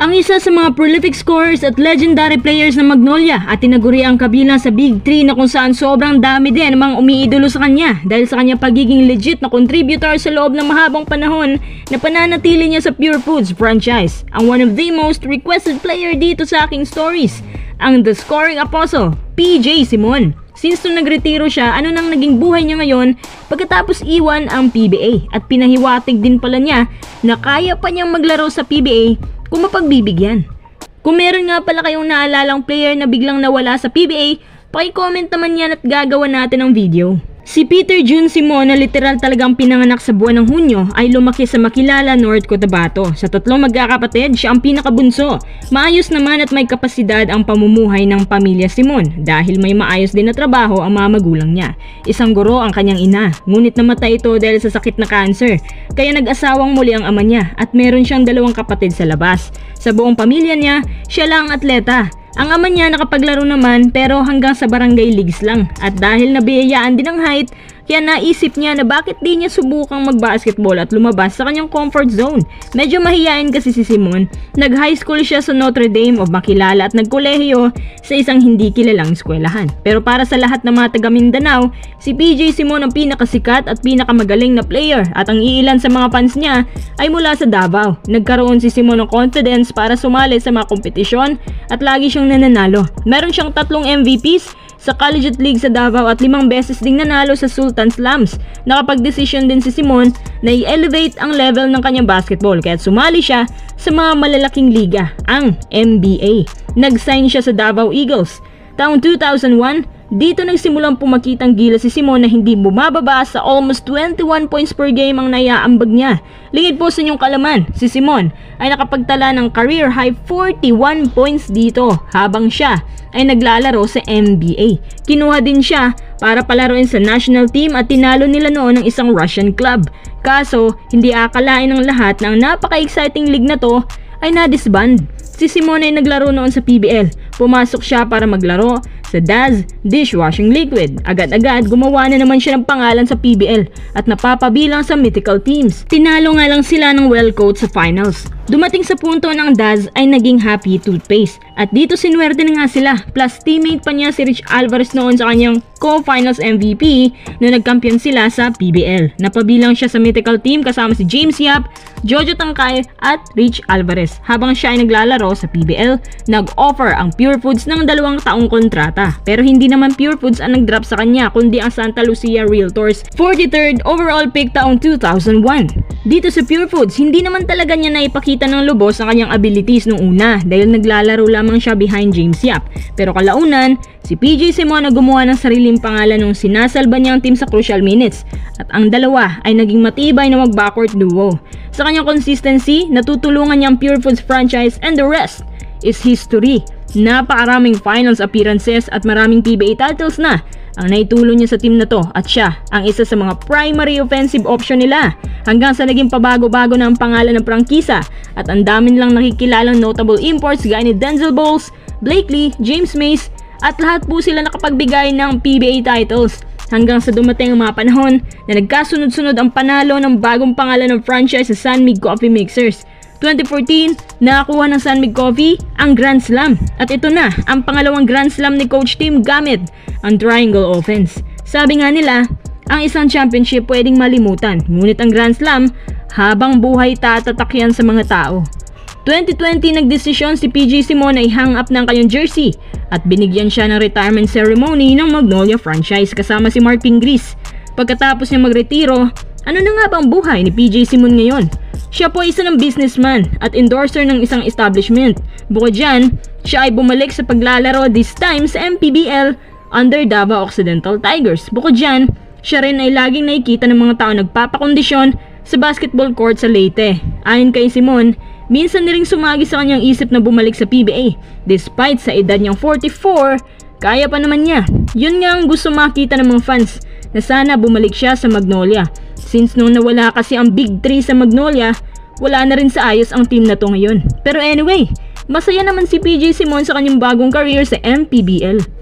Ang isa sa mga prolific scorers at legendary players ng Magnolia at tinaguri ang kabilang sa Big 3 na kung saan sobrang dami din ang mga umiidolo sa kanya dahil sa kanya pagiging legit na contributor sa loob ng mahabang panahon na pananatili niya sa Pure Foods franchise. Ang one of the most requested player dito sa aking stories, ang The Scoring Apostle, PJ Simon. Since nung nagretiro siya, ano nang naging buhay niya ngayon pagkatapos iwan ang PBA at pinahiwatig din pala niya na kaya pa niyang maglaro sa PBA kung mapagbibigyan. Kung meron nga pala kayong naalalang player na biglang nawala sa PBA, paki-comment naman yan at gagawa natin ng video. Si Peter June Simon na literal talagang pinanganak sa buwan ng Hunyo ay lumaki sa Makilala, North Cotabato. Sa tatlong magkakapatid, siya ang pinakabunso. Maayos naman at may kapasidad ang pamumuhay ng pamilya Simon dahil may maayos din na trabaho ang mga magulang niya. Isang guro ang kanyang ina, ngunit namatay ito dahil sa sakit na cancer. Kaya nag-asawang muli ang ama niya at meron siyang dalawang kapatid sa labas. Sa buong pamilya niya, siya lang ang atleta. Ang ama niya nakapaglaro naman pero hanggang sa barangay leagues lang at dahil nabiyayaan din ng height, kaya naisip niya na bakit di niya subukang mag-basketball at lumabas sa kanyang comfort zone. Medyo mahiyain kasi si Simon. Nag-high school siya sa Notre Dame of Makilala at nagkolehiyo sa isang hindi kilalang eskwelahan. Pero para sa lahat ng mga taga Mindanao, si PJ Simon ang pinakasikat at pinakamagaling na player at ang iilan sa mga fans niya ay mula sa Davao. Nagkaroon si Simon ng confidence para sumali sa mga kompetisyon at lagi siyang nananalo. Meron siyang 3 MVPs sa Collegiate League sa Davao at 5 beses ding nanalo sa Sultan Slams. Nakapag-desisyon din si Simon na i-elevate ang level ng kanyang basketball kaya sumali siya sa mga malalaking liga, ang NBA. Nag-sign siya sa Davao Eagles. Taong 2001, dito nagsimulang pumakitang gila si Simon na hindi bumababa sa almost 21 points per game ang naiaambag niya. Lingid po sa inyong kalaman, si Simon ay nakapagtala ng career high 41 points dito habang siya ay naglalaro sa NBA. Kinuha din siya para palaruin sa national team at tinalo nila noon ng isang Russian club. Kaso, hindi akalain ng lahat na ang napaka-exciting league na to ay na-disband. Si Simon ay naglaro noon sa PBL. Pumasok siya para maglaro sa Daz Dishwashing Liquid. Agad-agad gumawa na naman siya ng pangalan sa PBL at napapabilang sa mythical teams. Tinalo nga lang sila ng well-coached sa finals. Dumating sa punto ng Daz ay naging happy toothpaste. At dito sinuwerte na nga sila. Plus teammate pa niya si Rich Alvarez noon sa kanyang co-finals MVP na nagkampiyon sila sa PBL. Napabilang siya sa mythical team kasama si James Yap, Jojo Tangkay at Rich Alvarez. Habang siya ay naglalaro sa PBL, nag-offer ang Pure Foods ng 2 taong kontrata. Pero hindi naman Pure Foods ang nag-drop sa kanya kundi ang Santa Lucia Realtors 43rd overall pick taong 2001. Dito sa Pure Foods, hindi naman talaga niya naipakita ng lubos ang kanyang abilities nung una dahil naglalaro lamang siya behind James Yap. Pero kalaunan, si PJ Simon na gumawa ng sariling pangalan nung sinasalba niya ang team sa crucial minutes at ang dalawa ay naging matibay na mag-backcourt duo. Sa kanyang consistency, natutulungan niya ang Pure Foods franchise and the rest is history. Napakaraming finals appearances at maraming PBA titles na ang naitulong niya sa team na to at siya ang isa sa mga primary offensive option nila hanggang sa naging pabago-bago na ang pangalan ng prangkisa at ang dami nilang nakikilalang notable imports gaya ni Denzel Bowles, Blake Lee, James Mace at lahat po sila nakapagbigay ng PBA titles hanggang sa dumating ang mga panahon na nagkasunod-sunod ang panalo ng bagong pangalan ng franchise sa San Mig Coffee Mixers. 2014, nakakuha ng San Mig Coffee ang Grand Slam at ito na ang pangalawang Grand Slam ni Coach Tim gamit ang Triangle Offense. Sabi nga nila, ang isang championship pwedeng malimutan, ngunit ang Grand Slam habang buhay tatatak yan sa mga tao. 2020, nagdesisyon si PJ Simon na i-hang up ng kanyang jersey at binigyan siya ng retirement ceremony ng Magnolia franchise kasama si Mark Pingris. Pagkatapos niya magretiro, ano na nga ba ang buhay ni PJ Simon ngayon? Siya po isa ng businessman at endorser ng isang establishment. Bukod dyan, siya ay bumalik sa paglalaro this time sa MPBL under Davao Occidental Tigers. Bukod dyan, siya rin ay laging nakikita ng mga tao nagpapakondisyon sa basketball court sa Leyte. Ayon kay Simon, minsan na ring sumagi sa kanyang isip na bumalik sa PBA. Despite sa edad niyang 44, kaya pa naman niya. Yun nga ang gusto makita ng mga fans na sana bumalik siya sa Magnolia. Since nung nawala kasi ang Big 3 sa Magnolia, wala na rin sa ayos ang team na to ngayon. Pero anyway, masaya naman si PJ Simon sa kanyang bagong career sa MPBL.